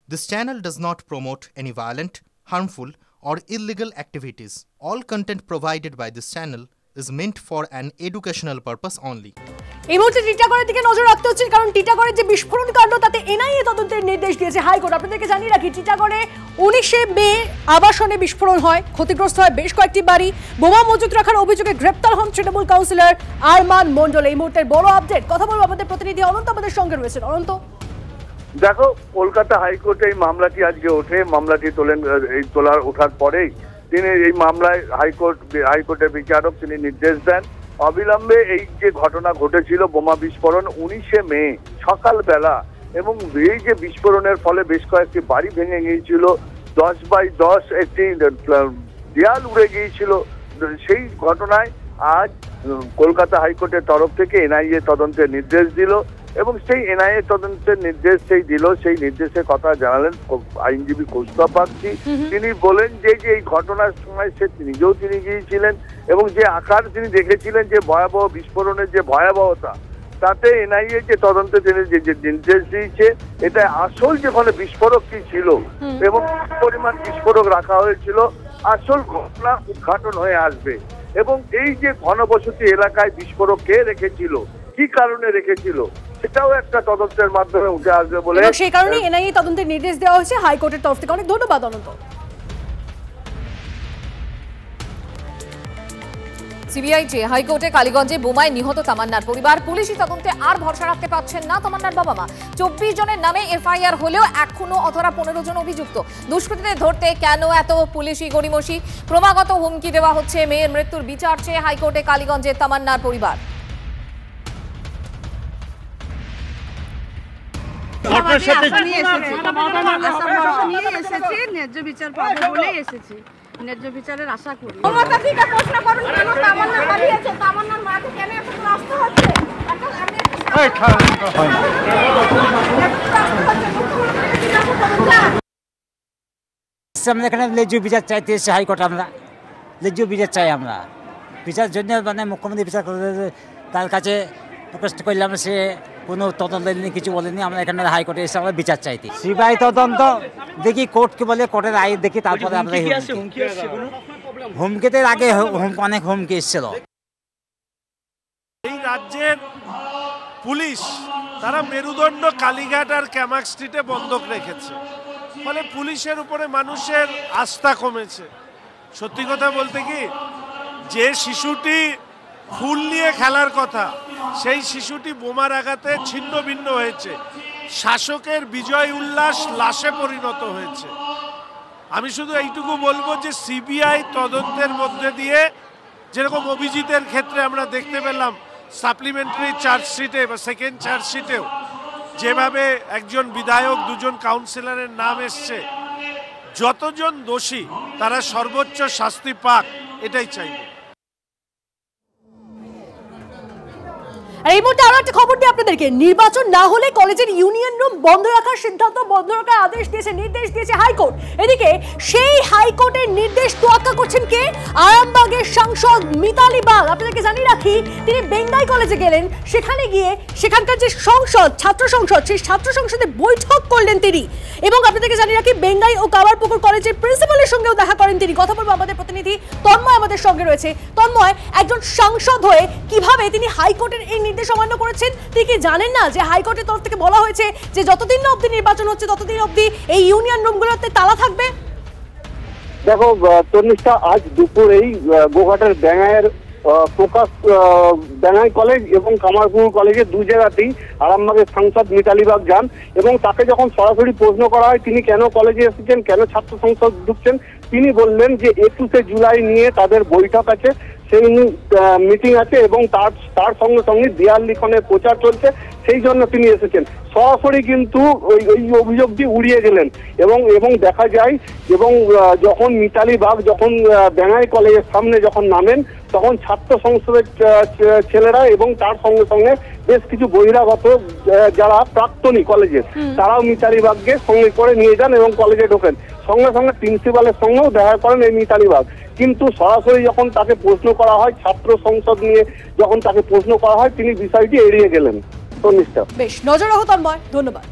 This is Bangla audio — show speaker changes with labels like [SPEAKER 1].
[SPEAKER 1] This channel does not promote any violent, harmful, or illegal activities. All content provided by this channel is meant for an educational purpose only.
[SPEAKER 2] এই মুহূর্তে টিটাগড়ের দিকে নজর রাখতে হচ্ছে, কারণ টিটাগড়ের যে বিস্ফোরণ কাণ্ড তাতে এনআইএ তদন্তের নির্দেশ দিয়েছে হাইকোর্ট। আপনাদেরকে জানিয়ে রাখি, টিটাগড়ে 19শে মে আবাসনে বিস্ফোরণ হয়, ক্ষতিগ্রস্ত হয় বেশ কয়েকটি বাড়ি। বোমা মজুত রাখার অভিযোগে গ্রেপ্তার হন তৃণমূল কাউন্সিলর আরমান মণ্ডল। এই মুহূর্তের বড় আপডেট, কথা বলবো আমাদের প্রতিনিধি অনন্ত আমাদের সঙ্গে রয়েছেন। অনন্ত,
[SPEAKER 3] দেখো, কলকাতা হাইকোর্টে এই মামলাটি আজকে ওঠে। মামলাটি ওঠার পরেই তিনি এই মামলায় হাইকোর্টের বিচারক তিনি নির্দেশ দেন অবিলম্বে এই যে ঘটনা ঘটেছিল বোমা বিস্ফোরণ 19শে মে সকালবেলা, এবং এই যে বিস্ফোরণের ফলে বেশ কয়েকটি বাড়ি ভেঙে গিয়েছিল, 10x10 একটি দেয়াল উড়ে গিয়েছিল, সেই ঘটনায় আজ কলকাতা হাইকোর্টের তরফ থেকে এনআইএ তদন্তের নির্দেশ দিল, এবং সেই এনআইএ তদন্তের নির্দেশ সেই নির্দেশের কথা জানালেন আইনজীবী কৌস্তব বাগচি। তিনি বলেন যে এই ঘটনার সময় নিজেও তিনি গিয়েছিলেন, এবং যে আকার তিনি দেখেছিলেন, যে ভয়াবহ বিস্ফোরণের যে ভয়াবহতা, তাতে এনআইএ যে তদন্তে তিনি যে নির্দেশ দিয়েছে, এটা আসল যেখানে বিস্ফোরকটি ছিল এবং পরিমাণ বিস্ফোরক রাখা হয়েছিল, আসল ঘটনা উদ্ঘাটন হয়ে আসবে। এবং এই যে ঘনবসতি এলাকায় বিস্ফোরক কে রেখেছিল, কি কারণে রেখেছিল, সেটাও একটা তদন্তের মাধ্যমে উঠে আসবে বলে,
[SPEAKER 2] সেই কারণে এনআইএ তদন্তের নির্দেশ দেওয়া হয়েছে হাইকোর্টের তরফ থেকে। অনেক ধন্যবাদ অনন্ত।
[SPEAKER 4] সিবিআই হাইকোর্টে কালীগঞ্জে বোমায় নিহত তামান্নার পরিবার, পুলিশি তদন্তে আর ভরসা রাখতে পারছেন না তামান্নার বাবা মা। 24 জনের নামে এফআইআর হলেও এখনো অধরা 15 জন অভিযুক্ত। দুষ্কৃতীদের ধরতে কেন এত পুলিশি গড়িমসি? ক্রমাগত হুমকি দেওয়া হচ্ছে। মেয়ের মৃত্যুর বিচার চেয়ে হাইকোর্টে কালীগঞ্জে তামান্নার পরিবার।
[SPEAKER 5] ন্যায্য বিচার পাবো বলেই এসেছি, ন্যায্য বিচারের আশা করি।
[SPEAKER 6] আমরা এখানে ন্যায্য বিচার চাইতে এসেছি হাইকোর্টে। আমরা ন্যায্য বিচার চাই, আমরা বিচার জন্য মানে মুখ্যমন্ত্রী বিচার করে তার কাছে প্রকাশ করলাম, সে কোনো তদন্ত নেই, কিছু বলেনি। আমরা এখানে হাইকোর্টে এসে আমরা বিচার চাইতে। সিবিআই তদন্ত দেখি, কোর্টকে বলে, কোর্টের রায় দেখি, তারপরে আমরা হুমকিতে আগে অনেক হুমকি এসেছিল।
[SPEAKER 7] এই রাজ্যের পুলিশ তারা মেরুদণ্ড কালীঘাট আর ক্যামাক স্ট্রিটে বন্ধক রেখেছে, ফলে পুলিশের উপরে মানুষের আস্থা কমেছে। সত্যি কথা বলতে কি, যে শিশুটি ফুল নিয়ে খেলার কথা, সেই শিশুটি বোমার আঘাতে ছিন্ন ভিন্ন হয়েছে। শাসকের বিজয় উল্লাস লাশে পরিণত হয়েছে। আমি শুধু এইটুকু বলবো যে সিবিআই তদন্তের মধ্যে দিয়ে, যেরকম অভিজিতের ক্ষেত্রে আমরা দেখতে পেলাম সাপ্লিমেন্টারি চার্জশিটে বা সেকেন্ড চার্জশিটেও যেভাবে একজন বিধায়ক, 2 জন কাউন্সিলরের নাম এসছে, যতজন দোষী তারা সর্বোচ্চ শাস্তি পাক, এটাই চাইবে।
[SPEAKER 2] এই মুহূর্তে আরো একটা খবর দিই আপনাদেরকে। নির্বাচন না হলে কলেজের ইউনিয়ন রুম বন্ধ রাখার সিদ্ধান্ত, বন্ধ রাখার নির্দেশ দিয়েছে হাইকোর্ট। এদিকে সেই হাইকোর্টের নির্দেশ তোয়াক্কা করছেন কে? আরামবাগের সাংসদ মিতালি বাগ। আপনাদেরকে জানিয়ে রাখি, তিনি বেঙ্গাই কলেজে গেলেন, সেখানে গিয়ে সেখানকার যে সংসদ, ছাত্র সংসদ, সেই ছাত্র সংসদে বৈঠক করলেন তিনি। এবং আপনাদেরকে জানিয়ে রাখি, বেঙ্গাই ও কাবারপুকুর কলেজের প্রিন্সিপালের সঙ্গেও দেখা করেন তিনি। কথা বলবো আমাদের প্রতিনিধি তন্ময় আমাদের সঙ্গে রয়েছে। তন্ময়, একজন সাংসদ হয়ে কিভাবে তিনি হাইকোর্টের এই নির্দেশ অমান্য করেছেন? তিনি কি জানেন না যে হাইকোর্টের তরফ থেকে বলা হয়েছে যে যতদিন না অবধি নির্বাচন হচ্ছে ততদিন অবধি এই ইউনিয়ন রুমগুলোতে তালা থাকবে?
[SPEAKER 3] দেখো তনিষ্ঠা, আজ দুপুরেই গোঘাটের বেঙ্গাইয়ের প্রকাশ বেঙ্গাই কলেজ এবং কামারপুকুর কলেজের 2 জায়গাতেই আরামবাগের সাংসদ মিতালি বাগ যান, এবং তাকে যখন সরাসরি প্রশ্ন করা হয় তিনি কেন কলেজে এসেছেন, কেন ছাত্র সংসদ ঢুকছেন, তিনি বললেন যে 21শে জুলাই নিয়ে তাদের বৈঠক আছে, সেই মিটিং আছে, এবং তার সঙ্গে সঙ্গে দেয়াল লিখনের প্রচার চলছে, সেই জন্য তিনি এসেছেন। সরাসরি কিন্তু ওই অভিযোগটি উড়িয়ে গেলেন। এবং দেখা যায়, এবং যখন মিতালি বাগ যখন বেঙ্গাই কলেজের সামনে যখন নামেন, তখন ছাত্র সংসদের ছেলেরা এবং তার সঙ্গে সঙ্গে বেশ কিছু বহিরাগত যারা প্রাক্তনী কলেজের, তারাও মিতালি বাগকে সঙ্গে করে নিয়ে যান এবং কলেজে ঢোকেন। সঙ্গে সঙ্গে প্রিন্সিপালের সঙ্গেও দেখা করেন এই মিতালি বাগ। কিন্তু সরাসরি যখন তাকে প্রশ্ন করা হয়, ছাত্র সংসদ নিয়ে যখন তাকে প্রশ্ন করা হয়, তিনি বিষয়টি এড়িয়ে গেলেন।
[SPEAKER 2] বেশ, নজর রাখো তন্ময়, ধন্যবাদ।